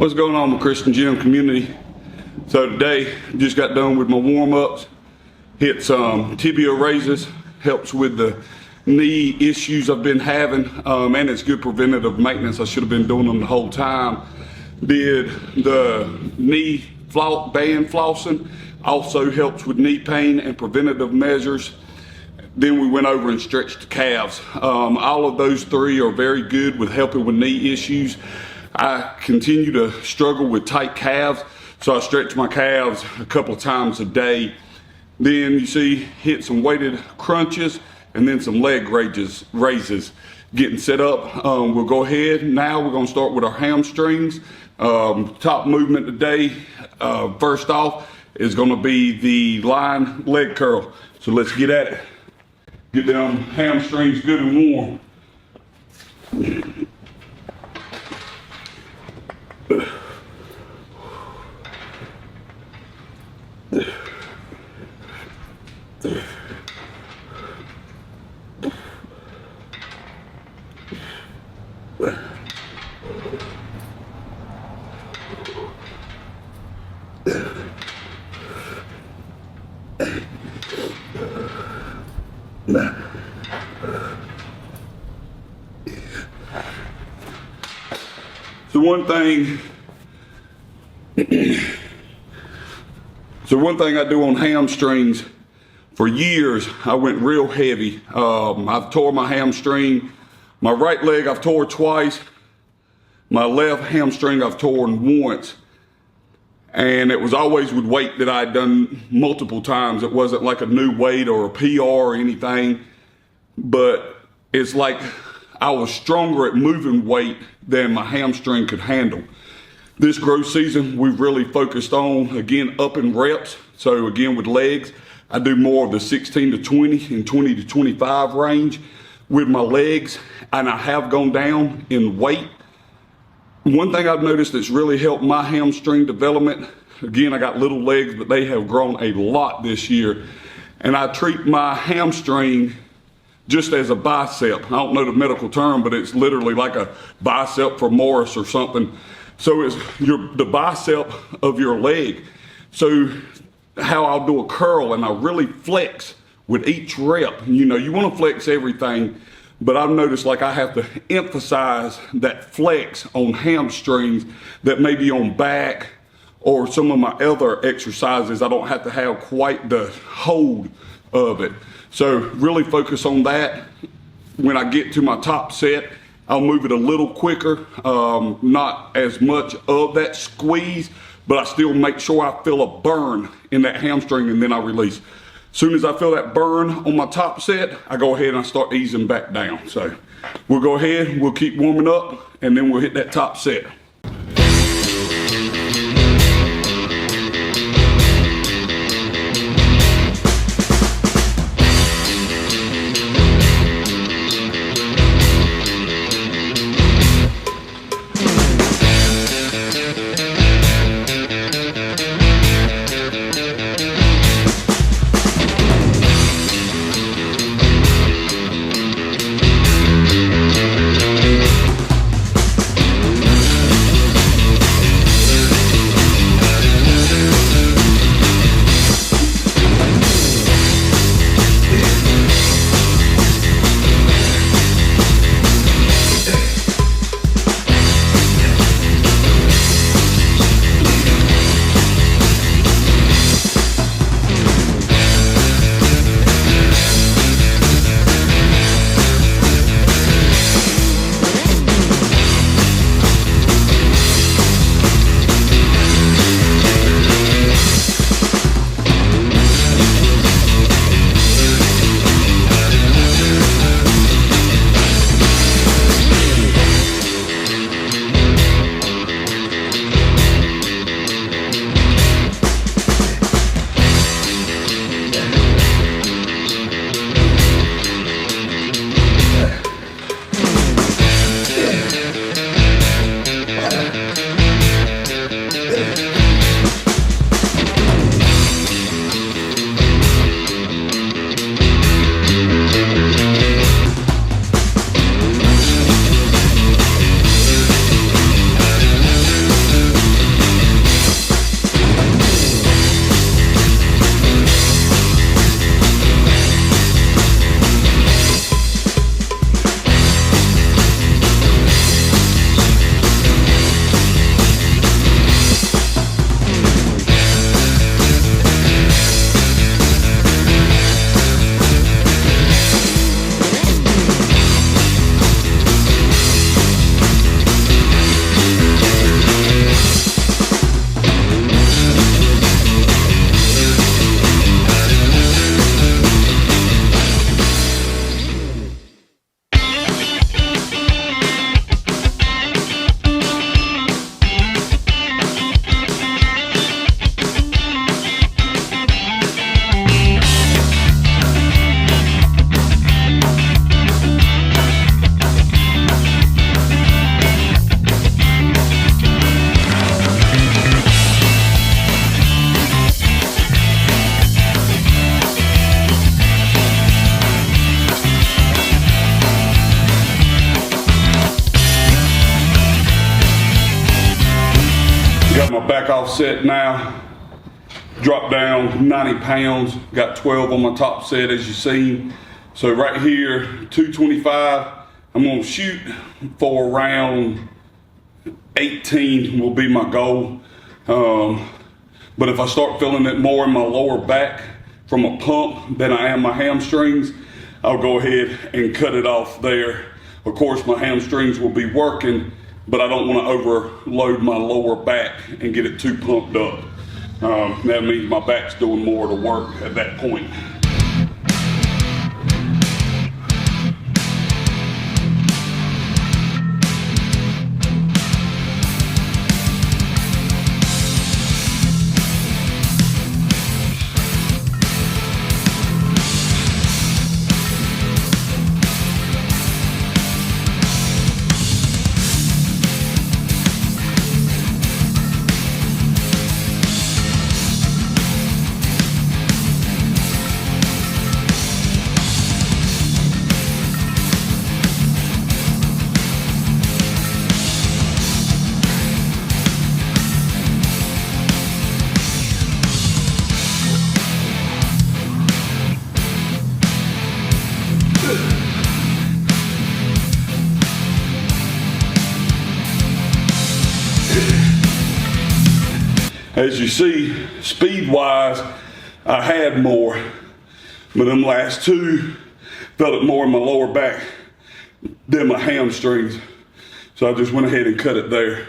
What's going on, my Christian gym community? So today, just got done with my warm-ups. Hit some tibia raises, helps with the knee issues I've been having, and it's good preventative maintenance. I should have been doing them the whole time. Did the knee band flossing, also helps with knee pain and preventative measures. Then we went over and stretched the calves. All of those three are very good with helping with knee issues. I continue to struggle with tight calves, so I stretch my calves a couple of times a day. Then you see, hit some weighted crunches and then some leg raises. Getting set up. We'll go ahead. Now we're going to start with our hamstrings. Top movement today, first off, is going to be the line leg curl. So let's get at it. Get them hamstrings good and warm. So one thing I do on hamstrings, for years I went real heavy. I've tore my hamstring. My right leg I've tore twice. My left hamstring I've torn once. And it was always with weight that I'd done multiple times. It wasn't like a new weight or a PR or anything, but it's like I was stronger at moving weight than my hamstring could handle. This growth season, we've really focused on, again, upping reps. So again, with legs, I do more of the 16 to 20 and 20 to 25 range with my legs, and I have gone down in weight. One thing I've noticed that's really helped my hamstring development, again, I got little legs, but they have grown a lot this year. And I treat my hamstring just as a bicep. I don't know the medical term, but it's literally like a bicep for Morris or something. So it's the bicep of your leg. So how I'll do a curl, and I really flex with each rep. You know, you want to flex everything, but I've noticed like I have to emphasize that flex on hamstrings that maybe on back or some of my other exercises, I don't have to have quite the hold of it. So really focus on that. When I get to my top set, I'll move it a little quicker, not as much of that squeeze, but I still make sure I feel a burn in that hamstring, and then I release. As soon as I feel that burn on my top set, I go ahead and I start easing back down. So we'll go ahead, we'll keep warming up, and then we'll hit that top set. my back offset now. Dropped down 90 pounds, got 12 on my top set as you seen. So right here, 225, I'm gonna shoot for around 18 will be my goal. But if I start feeling it more in my lower back from a pump than I am my hamstrings, I'll go ahead and cut it off there. Of course, my hamstrings will be working, but I don't want to overload my lower back and get it too pumped up. That means my back's doing more of the work at that point. As you see, speed-wise, I had more, but them last two felt it more in my lower back than my hamstrings. So I just went ahead and cut it there.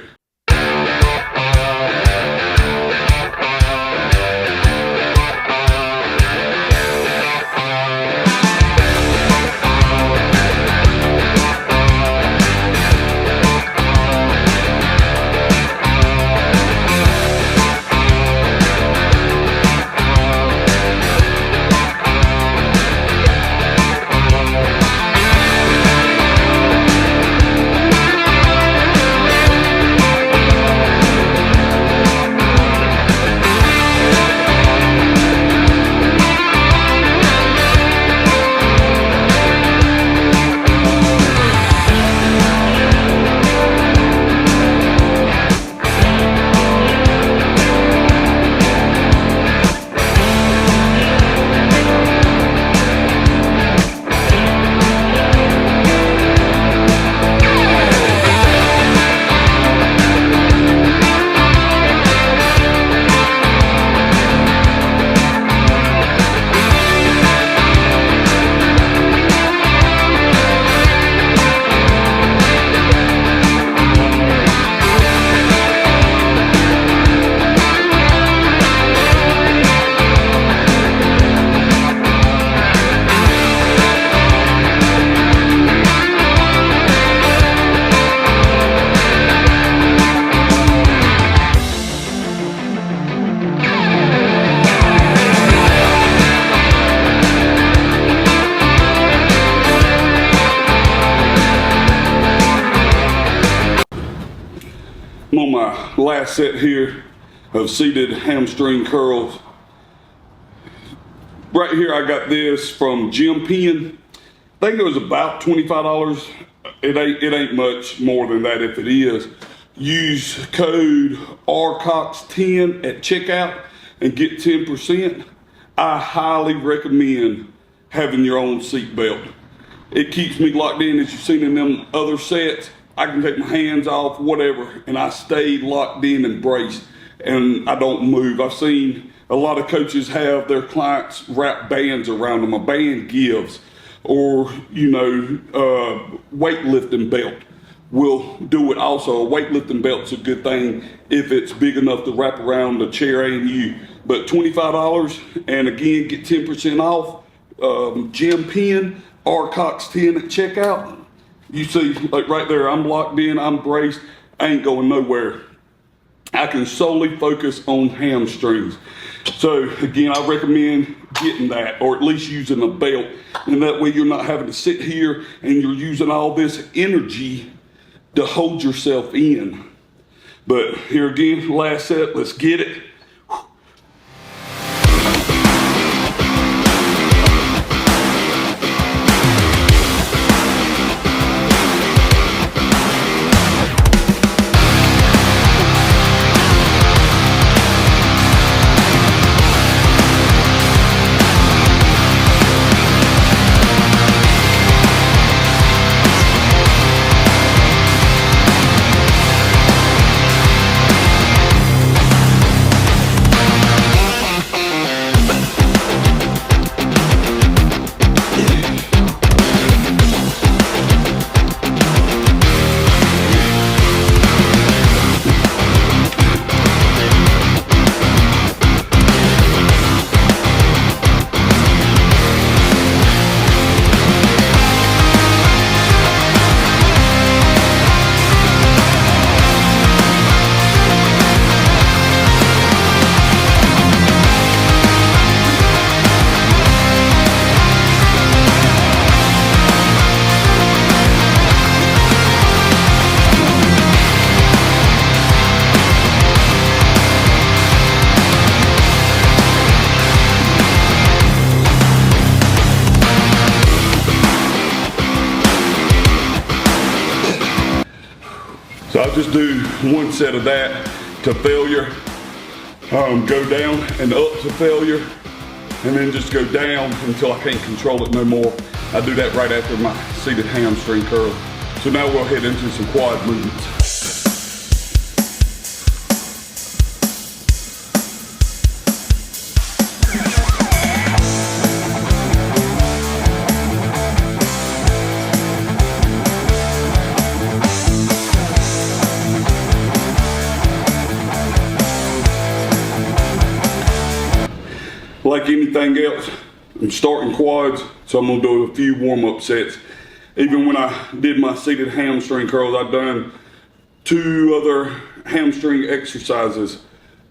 I'm on my last set here of seated hamstring curls. Right here I got this from Gym Pen. I think it was about $25. It ain't much more than that if it is. Use code RCOX10 at checkout and get 10%. I highly recommend having your own seat belt. It keeps me locked in, as you've seen in them other sets. I can take my hands off, whatever, and I stay locked in and braced, and I don't move. I've seen a lot of coaches have their clients wrap bands around them. A band gives, or, weightlifting belt will do it also. A weightlifting belt's a good thing if it's big enough to wrap around the chair and you. But $25, and again, get 10% off. Gym Pen, RCOX10 at checkout. You see, like right there, I'm locked in, I'm braced, I ain't going nowhere. I can solely focus on hamstrings. So again, I recommend getting that, or at least using a belt, and that way you're not having to sit here and you're using all this energy to hold yourself in. But here again, last set, let's get it. So I'll just do one set of that to failure, go down and up to failure, and then just go down until I can't control it no more. I do that right after my seated hamstring curl. So now we'll head into some quad movements. Like anything else, I'm starting quads, so I'm gonna do a few warm-up sets. Even when I did my seated hamstring curls, I've done 2 other hamstring exercises,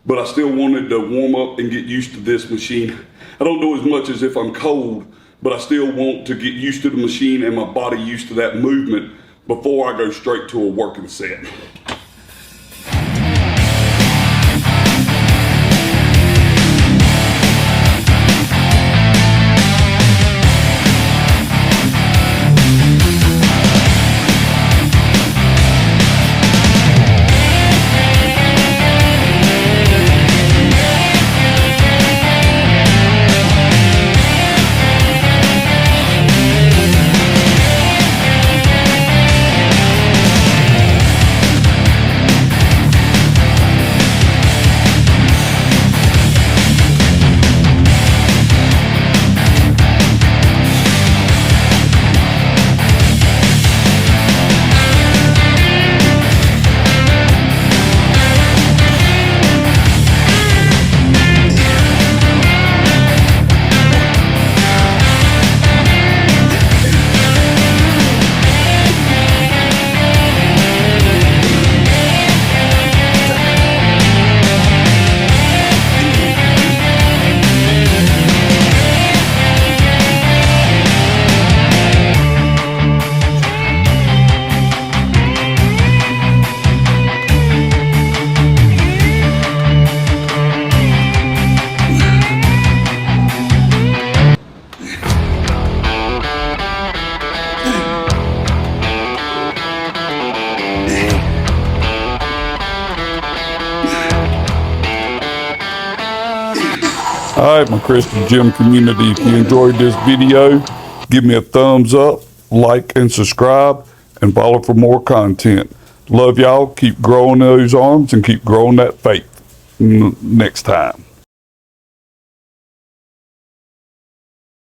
but I still wanted to warm up and get used to this machine. I don't do as much as if I'm cold, but I still want to get used to the machine and my body used to that movement before I go straight to a working set. All right, my Christian Gym community, if you enjoyed this video, give me a thumbs up, like and subscribe, and follow for more content. Love y'all. Keep growing those arms and keep growing that faith. Next time.